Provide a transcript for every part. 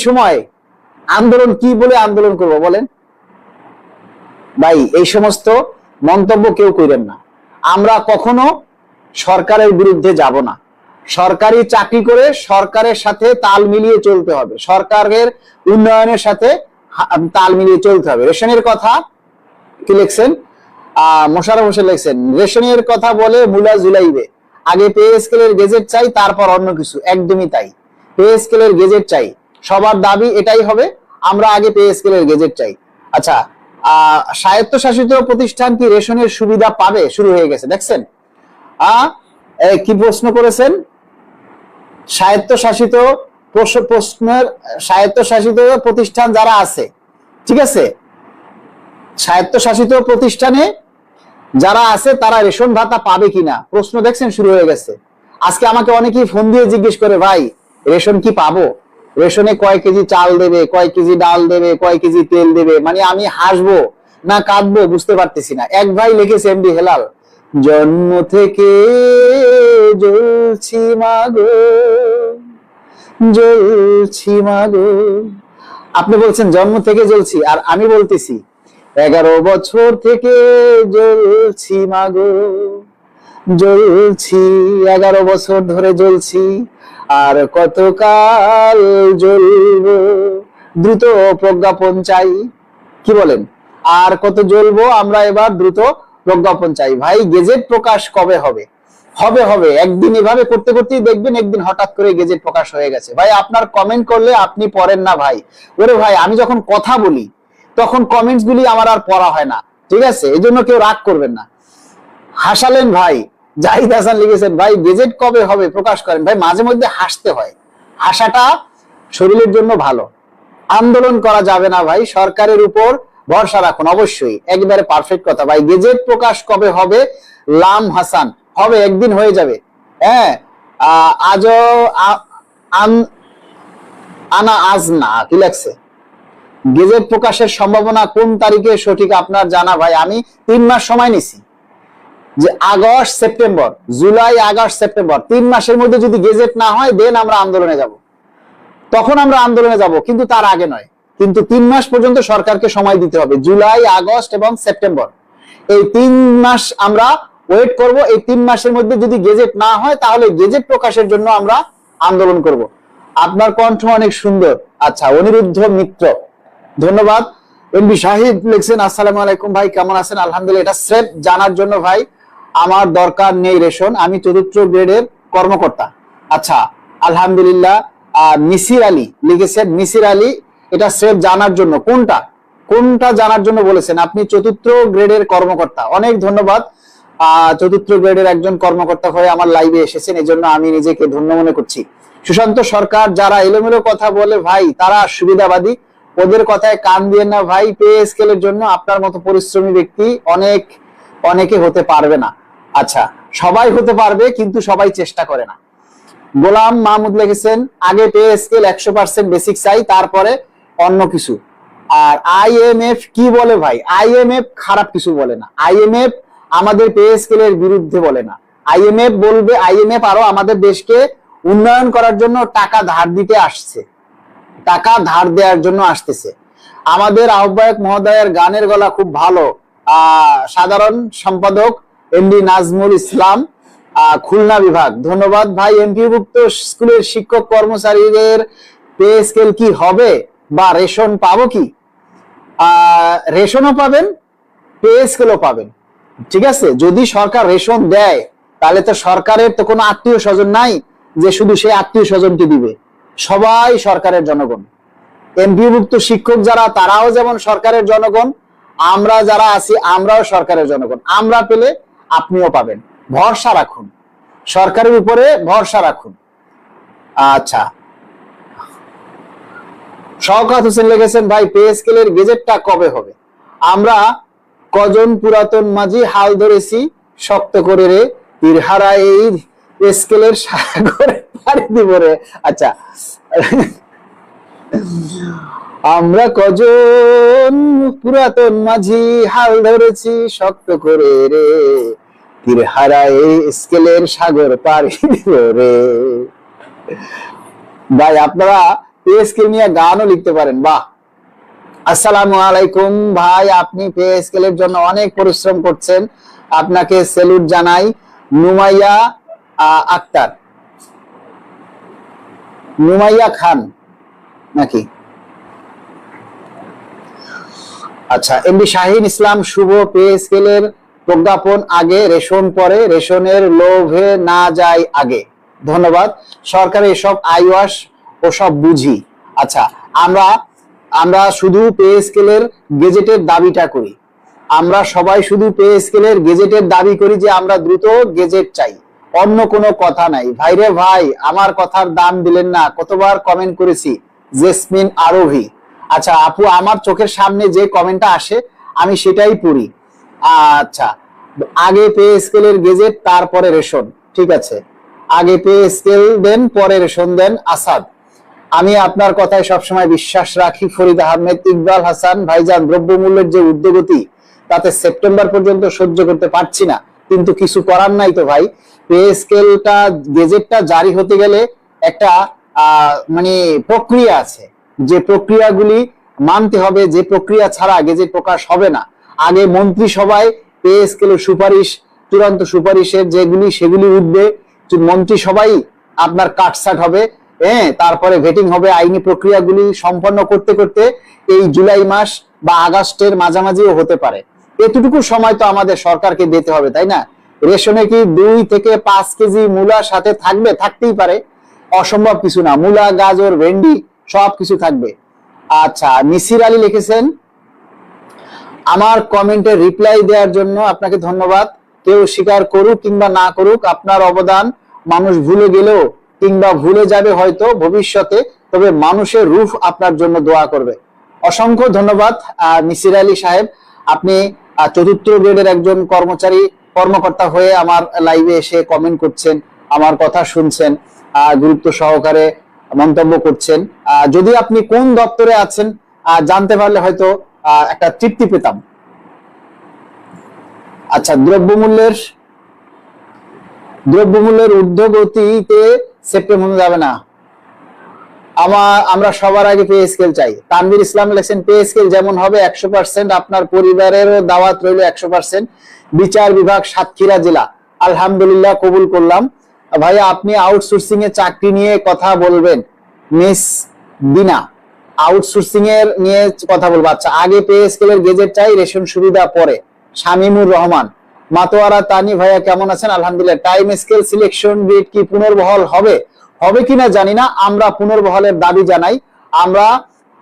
সময় আন্দোলন কি বলে আন্দোলন করব বলেন ভাই? এই সমস্ত মন্তব্য কেউ করেন না। আমরা কখনো সরকারের বিরুদ্ধে যাব না। সরকারি চাকরি করে সরকারের সাথে তাল মিলিয়ে চলতে হবে, সরকারের উন্নয়নের সাথে তাল মিলিয়ে চলতে হবে। রেশনের কথা কি লিখছেন? মোশাররফ হোসেন লিখছেন, রেশনের কথা বলে মুলা জুলাইবে, আগে পে স্কেলের গেজেট চাই, তারপর অন্য কিছু। একদমই তাই, পে স্কেলের গেজেট চাই, সবার দাবি এটাই হবে, আমরা আগে পে স্কেলের গেজেট চাই। আচ্ছা, স্বায়ত্তশাসিত প্রতিষ্ঠান কি রেশনের সুবিধা পাবে? শুরু হয়ে গেছে, দেখছেন? কি প্রশ্ন করেছেন? স্বায়ত্তশাসিত প্রশ্নের স্বায়ত্তশাসিত প্রতিষ্ঠান যারা আছে, ঠিক আছে, স্বায়ত্তশাসিত প্রতিষ্ঠানে যারা আছে তারা রেশন ভাতা পাবে কিনা প্রশ্ন দেখছেন শুরু হয়ে গেছে। আজকে আমাকে অনেকেই ফোন দিয়ে জিজ্ঞেস করে, ভাই রেশন কি পাবো? রেশনে কয় কেজি চাল দেবে, কয় কেজি ডাল দেবে, কয় কেজি তেল দেবে? মানে আমি হাসবো না কাঁদবো বুঝতে পারতেছি না। এক ভাই লিখেছে, এমডি হেলাল, জন্ম থেকে জ্বলছি মাগো, জ্বলছি মাগো। আপনি বলছেন জন্ম থেকে জ্বলছি, আর আমি বলতেছি 11 বছর থেকে জ্বলছি মাগো, জ্বলছি, 11 বছর ধরে জ্বলছি, আর কতকাল জ্বলবো, দ্রুত প্রজ্ঞাপন চাই। কি বলেন? আর কত জ্বলবো আমরা, এবার দ্রুত প্রজ্ঞাপন চাই। ভাই গেজেট প্রকাশ কবে হবে? হবে হবে, একদিন এভাবে করতে করতেই দেখবেন একদিন হঠাৎ করে গেজেট প্রকাশ হয়ে গেছে। ভাই আপনার কমেন্ট করলে আপনি পড়েন না ভাই। ওরে ভাই, আমি যখন কথা বলি তখন কমেন্টস গুলি আমার আর পড়া হয় না, ঠিক আছে? এই জন্য কেউ রাগ করবেন না। হাসালেন ভাই, জাহিদ হাসান লিখেছেন, ভাই গেজেট কবে হবে প্রকাশ করেন। ভাই মাঝে মধ্যে হাসতে হয়, হাসাটা শরীরের জন্য ভালো। আন্দোলন করা যাবে না ভাই, সরকারের উপর ভরসা রাখুন। অবশ্যই, একবারে পারফেক্ট কথা ভাই। গেজেট প্রকাশ কবে হবে? লাম হাসান, হবে, একদিন হয়ে যাবে। হ্যাঁ, আজও আনা আজ না, কি লাগছে? গেজেট প্রকাশের সম্ভাবনা কোন তারিখে সঠিক আপনার জানা? ভাই আমি 3 মাস সময় নিছি, যে August September, July August September, 3 মাসের মধ্যে যদি গেজেট না হয় দেন আমরা আন্দোলনে যাব, তখন আমরা আন্দোলনে যাব, কিন্তু তার আগে নয়। কিন্তু 3 মাস পর্যন্ত সরকারকে সময় দিতে হবে, জুলাই আগস্ট এবং সেপ্টেম্বর, এই 3 মাস আমরা ওয়েট করব। এই 3 মাসের মধ্যে যদি গেজেট না হয় তাহলে গেজেট প্রকাশের জন্য আমরা আন্দোলন করব। আপনার কণ্ঠ অনেক সুন্দর। আচ্ছা, অনিরুদ্ধ মিত্র, ধন্যবাদ। এমবি শাহিদ লিখছেন, আসসালামু আলাইকুম ভাই, কেমন আছেন? আলহামদুলিল্লাহ। এটা স্রেফ জানার জন্য ভাই, আমার দরকার নেই রেশন, আমি 4র্থ গ্রেডের কর্মকর্তা। আচ্ছা, আলহামদুলিল্লাহ। মিসির আলী লিখেছেন, মিসির আলী, এটা স্রেফ জানার জন্য। কোনটা কোনটা জানার জন্য বলেছেন? আপনি 4র্থ গ্রেডের কর্মকর্তা, অনেক ধন্যবাদ। 4র্থ গ্রেডের একজন কর্মকর্তা হয়ে আমার লাইভে এসেছেন, এই জন্য আমি নিজেকে ধন্য মনে করছি। সুশান্ত সরকার, যারা এলোমেলো কথা বলে ভাই তারা সুবিধাবাদী, ওদের কথায় কান দিয়ে না ভাই। পে স্কেলের জন্য আপনার মতো পরিশ্রমী ব্যক্তি অনেকে হতে পারবে না। আচ্ছা, সবাই হতে পারবে কিন্তু সবাই চেষ্টা করে না। গোলাম মাহমুদ লিখেছেন, আগে পে স্কেল 100% বেসিক চাই, তারপরে অন্য কিছু। আর আইএমএফ কি বলে ভাই? আইএমএফ খারাপ কিছু বলে না। আইএমএফ আমাদের পে স্কেলের বিরুদ্ধে বলে না। আইএমএফ বলবে, আইএমএফ আরো আমাদের দেশকে উন্নয়ন করার জন্য টাকা ধার দিতে আসছে, টাকা ধার দেওয়ার জন্য আসতেছে। আমাদের আহ্বায়ক মহোদয়ের গানের গলা খুব ভালো। সাধারণ সম্পাদক এমডি নাজমুল ইসলাম, খুলনা বিভাগ, ধন্যবাদ ভাই। এমপিভুক্ত স্কুলের শিক্ষক কর্মচারীদের পে স্কেল কি হবে বা রেশন পাবো কি? রেশনও পাবেন, পে স্কেলও পাবেন, ঠিক আছে? যদি সরকার রেশন দেয় তাহলে তো সরকারের তো কোনো আত্মীয় স্বজন নাই যে শুধু সেই আত্মীয় স্বজনকে দিবে। সবাই সরকারের জনগণ। এমপিভুক্ত শিক্ষক যারা, তারাও যেমন সরকারের জনগণ, আমরা যারা আছি আমরাও সরকারের জনগণ। আমরা পেলে আপনিও পাবেন, ভরসা রাখুন, সরকারের উপরে ভরসা রাখুন। আচ্ছা, শওকত হোসেন লিখেছেন, ভাই পে স্কেলের গেজেটটা কবে হবে? আমরা কজন পুরাতন মাঝি হাল ধরেছি শক্ত করে রে, তীরহারা এই স্কেলের সাগরে পাড়ি দিব রে। আচ্ছা, আমরা কজন পুরাতন মাঝি হাল ধরেছি শক্ত করে রে, তীরহারা এই স্কেলের সাগর পাড়ি দিব রে। ভাই আপনারা পে স্কেল নিয়ে গানও লিখতে পারেন। বাহ, আসসালামু আলাইকুম ভাই, আপনি পে স্কেলের জন্য অনেক পরিশ্রম করছেন, আপনাকে স্যালুট জানাই। নুমাইয়া আক্তার, নুমাইয়া খান নাকি? আচ্ছা, এমডি শাহিন ইসলাম শুভ, পে স্কেলের প্রজ্ঞাপন আগে, রেশন পরে, রেশনের লোভে না যায় আগে। ধন্যবাদ। সরকারের এসব আইওয়াস ও সব বুঝি। আচ্ছা, আমরা শুধু পে স্কেলের গেজেটের দাবিটা করি, আমরা সবাই শুধু পে স্কেলের গেজেটের দাবি করি যে আমরা দ্রুত গেজেট চাই, অন্য কোনো কথা নাই। ভাইরে ভাই, আমার কথার দাম দিলেন না, কতবার কমেন্ট করেছি। জেসমিন আরোভি। আচ্ছা আপু, আমার চোখের সামনে যে কমেন্টটা আসে আমি সেটাই পড়ি। আচ্ছা, আগে পে স্কেলের গেজেট তারপরে রেশন, ঠিক আছে, আগে পে স্কেল দেন পরে রেশন দেন। আসাদ, আমি আপনার কথায় সবসময় বিশ্বাস রাখি। ফরিদ আহমেদ, ইকবাল হাসান, ভাইজান দ্রব্যমূল্যের যে ঊর্ধ্বগতি তাতে সেপ্টেম্বর পর্যন্ত সহ্য করতে পারছি না, কিন্তু কিছু করার নাই তো ভাই। পে স্কেলটা গেজেটটা জারি হতে গেলে একটা মানে প্রক্রিয়া আছে, যে প্রক্রিয়াগুলি মানতে হবে, যে প্রক্রিয়া ছাড়া গেজেট প্রকাশ হবে না। আগে মন্ত্রিসভায় পে স্কেলের সুপারিশ, চূড়ান্ত সুপারিশের যেগুলি সেগুলি উঠবে, মন্ত্রিসভায় আপনার কাটছাট হবে, তারপরে ভেটিং হবে, আইনি প্রক্রিয়াগুলি সম্পন্ন করতে করতে এই জুলাই মাস বা আগস্টের মাঝামাঝিও হতে পারে। এতটুকু সময় তো আমাদের সরকারকে দিতে হবে, তাই না? রেশনে কি 2 থেকে 5 কেজি মূলা সাথে থাকবে? থাকতেই পারে, অসম্ভব কিছু না। মূলা, গাজর, ভেন্ডি সব কিছু থাকবে। আচ্ছা, মিসির আলী লিখেছেন, আমার কমেন্টে রিপ্লাই দেওয়ার জন্য আপনাকে ধন্যবাদ। কেউ স্বীকার করুক কিংবা না করুক, আপনার অবদান মানুষ ভুলে গেলেও কিংবা ভুলে যাবে হয়তো ভবিষ্যতে, তবে মানুষের রূহ আপনার জন্য দোয়া করবে। অসংখ্য ধন্যবাদ মিসির আলী সাহেব, আপনি 4র্থ গ্রেডের একজন কর্মকর্তা হয়ে আমার লাইভে এসে কমেন্ট করছেন, আমার কথা শুনছেন, গুরুত্ব সহকারে মন্তব্য করছেন। যদি আপনি কোন দপ্তরে আছেন জানতে পারলে হয়তো একটা তৃপ্তি পেতাম। আচ্ছা, দ্রব্যমূল্যের ঊর্ধ্বগতিতে সেপ্টেম্বর যাবে না, আমরা সবার আগে পে স্কেল চাই। তানভীর ইসলাম লেখেন, পে স্কেল যেমন হবে 100%, আপনার পরিবারেরও দাওয়াত রইল 100%। বিচার বিভাগ, সাতক্ষীরা জেলা। আলহামদুলিল্লাহ, কবুল করলাম। ভাইয়া, আপনি আউটসোর্সিং এ চাকরি নিয়ে কথা বলবেন? মিস দিনা, আউটসোর্সিং এর নিয়ে কথা বলবো। আচ্ছা, আগে পে স্কেলের গেজেট চাই, রেশন সুবিধা পরে। শামিমুর রহমান, মাতোয়ারা তানি, ভাইয়া কেমন আছেন? আলহামদুলিল্লাহ। টাইম স্কেল সিলেকশন গ্রেড কি পুনর্বহাল হবে কিনা জানি না, আমরা পুনর্বহালের দাবি জানাই। আমরা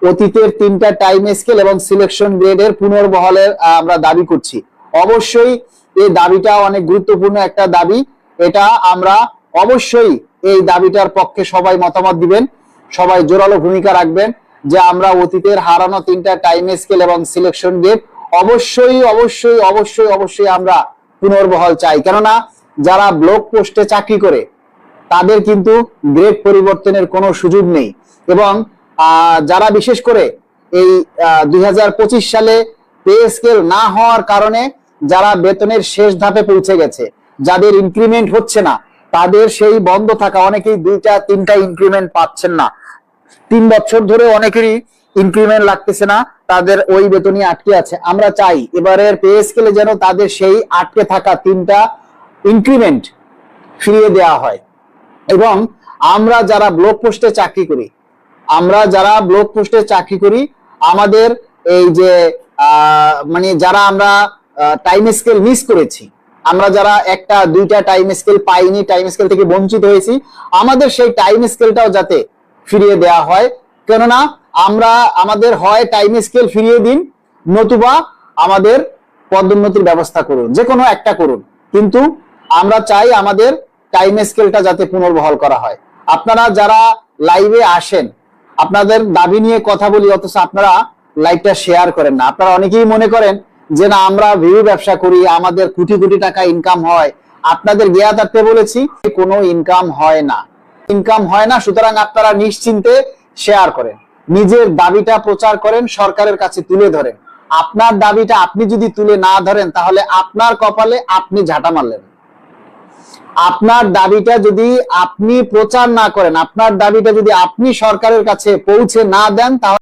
অতীতের 3টা টাইম স্কেল এবং সিলেকশন গ্রেডের পুনর্বহালের আমরা দাবি করছি। অবশ্যই এই দাবিটা অনেক গুরুত্বপূর্ণ একটা দাবি, এটা আমরা অবশ্যই এই দাবিটার পক্ষে সবাই মতামত দিবেন, সবাই জোরালো ভূমিকা রাখবেন যে আমরা অতীতের হারানো 3টা টাইম স্কেল এবং সিলেকশন গ্রেড অবশ্যই অবশ্যই অবশ্যই অবশ্যই আমরা পুনর্বহাল চাই। কেননা যারা ব্লক পোস্টে চাকরি করে তাদের কিন্তু গ্রেড পরিবর্তনের কোনো সুযোগ নেই, এবং যারা বিশেষ করে এই 2025 সালে পে স্কেল না হওয়ার কারণে যারা বেতনের শেষ ধাপে পৌঁছে গেছে, যাদের ইনক্রিমেন্ট হচ্ছে না, তাদের সেই বন্ধ থাকা, অনেকেই 2টা 3টা ইনক্রিমেন্ট পাচ্ছেন না, 3 বছর ধরে অনেকেরই ইনক্রিমেন্ট লাগতেছে না, তাদের ওই বেতনই আটকে আছে। আমরা চাই এবারের পে স্কেলে যেন তাদের সেই আটকে থাকা 3টা ইনক্রিমেন্ট ফিরিয়ে দেওয়া হয়। এবং আমরা যারা ব্লক পোস্টে চাকরি করি, আমাদের এই যে মানে যারা আমরা টাইম স্কেল মিস করেছি, আমরা যারা 1টা 2টা টাইম স্কেল পাইনি, টাইম স্কেল থেকে বঞ্চিত হয়েছি, আমাদের সেই টাইম স্কেলটাও যাতে ফিরিয়ে দেওয়া হয়। কেননা আমাদের হয় টাইম স্কেল ফিরিয়ে দিন, নতুবা আমাদের পদোন্নতির ব্যবস্থা করুন, যে কোনো একটা করুন, কিন্তু আমরা চাই আমাদের টাইম স্কেলটা যাতে পুনর্বহাল করা হয়। আপনারা যারা লাইভে আসেন, আপনাদের দাবি নিয়ে কথা বলি, অথচ আপনারা লাইভটা শেয়ার করেন না। আপনারা অনেকেই মনে করেন যে না, আমরা ভিউ ব্যবসা করি, আমাদের কোটি কোটি টাকা ইনকাম হয়। আপনাদের জ্ঞাতার্থে বলেছি, কোনো ইনকাম হয় না। সুতরাং আপনারা নিশ্চিন্তে শেয়ার করেন, নিজের দাবিটা প্রচার করেন, সরকারের কাছে তুলে ধরেন। আপনার দাবিটা আপনি যদি তুলে না ধরেন, তাহলে আপনার কপালে আপনি ঝাঁটা মারলেন। আপনার দাবিটা যদি আপনি প্রচার না করেন, আপনার দাবিটা যদি আপনি সরকারের কাছে পৌঁছে না দেন, তাহলে